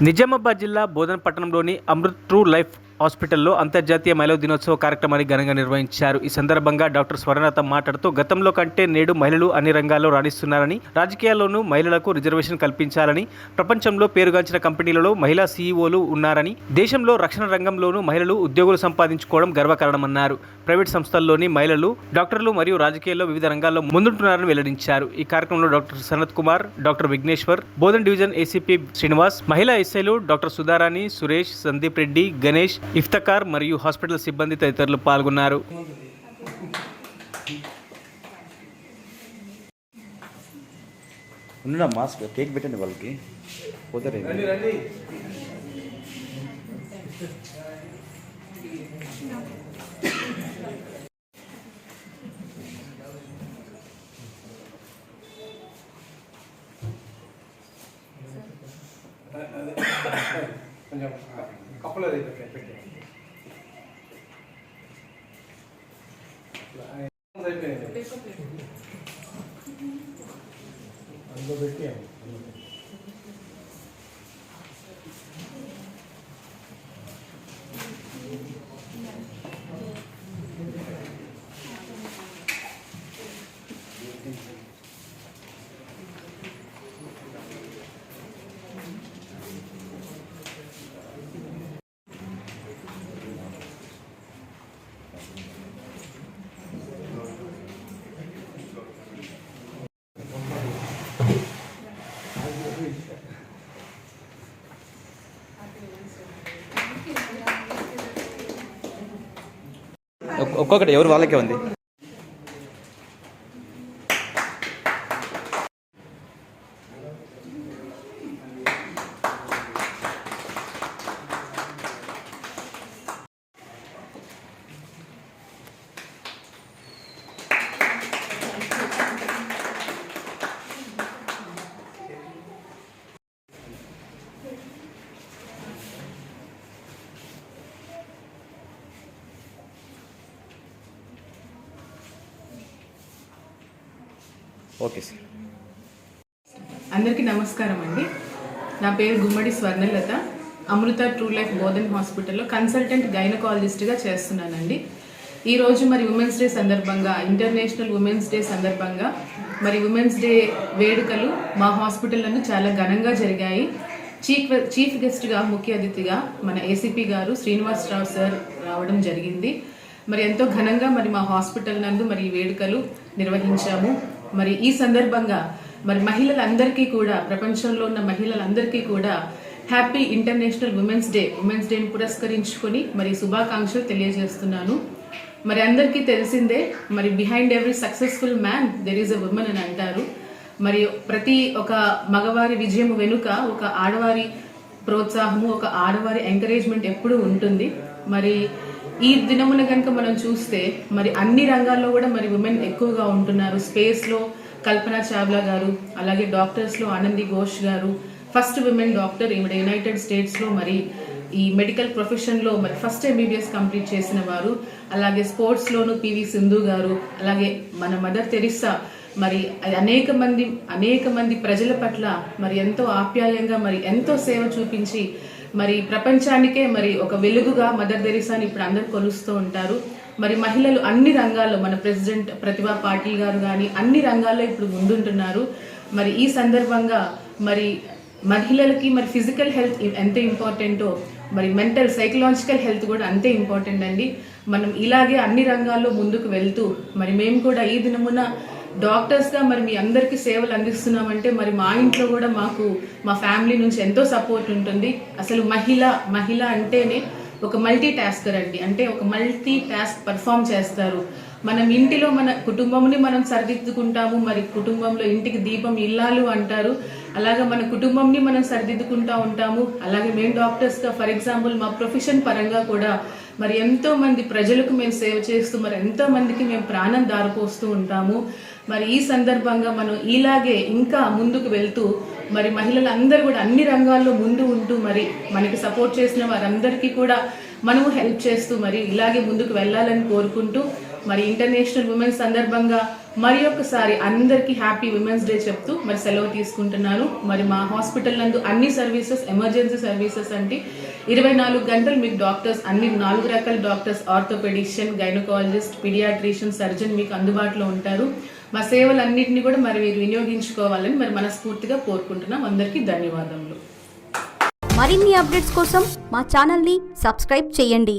నిజామాబాద్ జిల్లా బోధన్ పట్టణంలోని Amrit true life హాస్పిటల్లో అంతర్జాతీయ మహిళా దినోత్సవ కార్యక్రమాన్ని ఘనంగా నిర్వహించారు. ఈ సందర్భంగా డాక్టర్ స్వర్ణలత మాట్లాడుతూ గతంలో కంటే నేడు మహిళలు అన్ని రంగాల్లో రాణిస్తున్నారని, రాజకీయాల్లోనూ మహిళలకు రిజర్వేషన్ కల్పించాలని, ప్రపంచంలో పేరుగాంచిన కంపెనీలలో మహిళా సీఈఓలు ఉన్నారని, దేశంలో రక్షణ రంగంలోనూ మహిళలు ఉద్యోగులు సంపాదించుకోవడం గర్వకారణమన్నారు. ప్రైవేట్ సంస్థల్లోని మహిళలు డాక్టర్లు మరియు రాజకీయాల్లో వివిధ రంగాల్లో ముందుంటున్నారని వెల్లడించారు. ఈ కార్యక్రమంలో doctor Sanath Kumar, doctor Vigneshwar, Bodhan division ACP Srinivas, మహిళా ఎస్ఐలు డాక్టర్ సుధారాణి, సురేష్, సందీప్ రెడ్డి, గణేష్, ఇఫ్తకార్ మరియు హాస్పిటల్ సిబ్బంది తదితరులు పాల్గొన్నారు. మాస్క్ కేక్ పెట్టండి వాళ్ళకి పోతారు. కొంచెం కప్పులో పెట్టి అందులో పెట్టి ఒక్కొక్కటి ఎవరు వాళ్ళకే ఉంది. Okay sir. అందరికీ నమస్కారం అండి. నా పేరు గుమ్మడి స్వర్ణలత. అమృత ట్రూ లైఫ్ బోధన్ హాస్పిటల్లో కన్సల్టెంట్ గైనకాలజిస్ట్గా చేస్తున్నానండి. ఈరోజు మరి ఉమెన్స్ డే సందర్భంగా, ఇంటర్నేషనల్ ఉమెన్స్ డే సందర్భంగా మరి ఉమెన్స్ డే వేడుకలు మా హాస్పిటల్లోనూ చాలా ఘనంగా జరిగాయి. చీఫ్ గెస్ట్గా, ముఖ్య అతిథిగా మన ఏసీపీ గారు శ్రీనివాసరావు సార్ రావడం జరిగింది. మరి ఎంతో ఘనంగా మరి మా హాస్పిటల్ నందు మరి ఈ వేడుకలు నిర్వహించాము. మరి ఈ సందర్భంగా మరి మహిళలందరికీ కూడా, ప్రపంచంలో ఉన్న మహిళలందరికీ కూడా హ్యాపీ ఇంటర్నేషనల్ ఉమెన్స్ డేని పురస్కరించుకొని మరి శుభాకాంక్షలు తెలియజేస్తున్నాను. మరి అందరికీ తెలిసిందే, మరి behind every successful man there is a women అని అంటారు. మరి ప్రతి ఒక మగవారి విజయం వెనుక ఒక ఆడవారి ప్రోత్సాహము, ఒక ఆడవారి ఎంకరేజ్మెంట్ ఎప్పుడూ ఉంటుంది. మరి ఈ దినమున కనుక మనం చూస్తే మరి అన్ని రంగాల్లో కూడా మరి ఉమెన్ ఎక్కువగా ఉంటున్నారు. స్పేస్లో కల్పన చావ్లా గారు, అలాగే డాక్టర్స్లో ఆనంది ఘోష్ గారు, ఫస్ట్ విమెన్ డాక్టర్ ఈవిడ యునైటెడ్ స్టేట్స్లో మరి ఈ మెడికల్ ప్రొఫెషన్లో మరి ఫస్ట్ ఎంబీబీఎస్ కంప్లీట్ చేసిన వారు, అలాగే స్పోర్ట్స్లోను పివి సింధు గారు, అలాగే మన మదర్ తెరిసా మరి అనేక మంది ప్రజల పట్ల మరి ఎంతో ఆప్యాయంగా మరి ఎంతో సేవ చూపించి మరి ప్రపంచానికే మరి ఒక వెలుగుగా మదర్ తెరిసాని ఇప్పుడు అందరు కొలుస్తూ ఉంటారు. మరి మహిళలు అన్ని రంగాల్లో, మన ప్రెసిడెంట్ ప్రతిభా పాటిల్ గారు కానీ అన్ని రంగాల్లో ఇప్పుడు ముందుంటున్నారు. మరి ఈ సందర్భంగా మరి మహిళలకి మరి ఫిజికల్ హెల్త్ ఎంత ఇంపార్టెంటో మరి మెంటల్ సైకలాజికల్ హెల్త్ కూడా అంతే ఇంపార్టెంట్ అండి. మనం ఇలాగే అన్ని రంగాల్లో ముందుకు వెళ్తూ మరి మేము కూడా ఈ దినమున డాక్టర్స్గా మరి మీ అందరికీ సేవలు అందిస్తున్నామంటే మరి మా ఇంట్లో కూడా మాకు మా ఫ్యామిలీ నుంచి ఎంతో సపోర్ట్ ఉంటుంది. అసలు మహిళ అంటేనే ఒక మల్టీ టాస్కర్ అండి. అంటే ఒక మల్టీ టాస్క్ పర్ఫామ్ చేస్తారు. మనం ఇంటిలో మన కుటుంబంని మనం సరిదిద్దుకుంటాము. మరి కుటుంబంలో ఇంటికి దీపం ఇల్లాలు అంటారు. అలాగే మన కుటుంబంని మనం సరిదిద్దుకుంటూ ఉంటాము. అలాగే మేము డాక్టర్స్గా ఫర్ ఎగ్జాంపుల్ మా ప్రొఫెషన్ పరంగా కూడా మరి ఎంతో మంది ప్రజలకు మేము సేవ చేస్తూ మరి ఎంతో మందికి మేము ప్రాణం దారిపోస్తూ ఉంటాము. మరి ఈ సందర్భంగా మనం ఇలాగే ఇంకా ముందుకు వెళ్తూ మరి మహిళలందరూ కూడా అన్ని రంగాల్లో ముందు ఉంటూ మరి మనకి సపోర్ట్ చేసిన వారందరికీ కూడా మనము హెల్ప్ చేస్తూ మరి ఇలాగే ముందుకు వెళ్ళాలని కోరుకుంటూ మరి ఇంటర్నేషనల్ ఉమెన్స్ సందర్భంగా మరి ఒక్కసారి అందరికీ హ్యాపీ విమెన్స్ డే చెప్తూ మరి సెలవు తీసుకుంటున్నాను. మరి మా హాస్పిటల్ నందు అన్ని సర్వీసెస్, ఎమర్జెన్సీ సర్వీసెస్ అంటే 24 గంటలు మీకు డాక్టర్స్, అన్ని 4 రకాల doctors, orthopedician, gynaecologist, paediatrician, surgeon మీకు అందుబాటులో ఉంటారు. మా సేవలన్నింటినీ కూడా మరి మీరు వినియోగించుకోవాలని మరి మనస్ఫూర్తిగా కోరుకుంటున్నాం. అందరికీ ధన్యవాదములు. మరిన్ని అప్డేట్స్ కోసం మా ఛానల్ని సబ్స్క్రైబ్ చేయండి.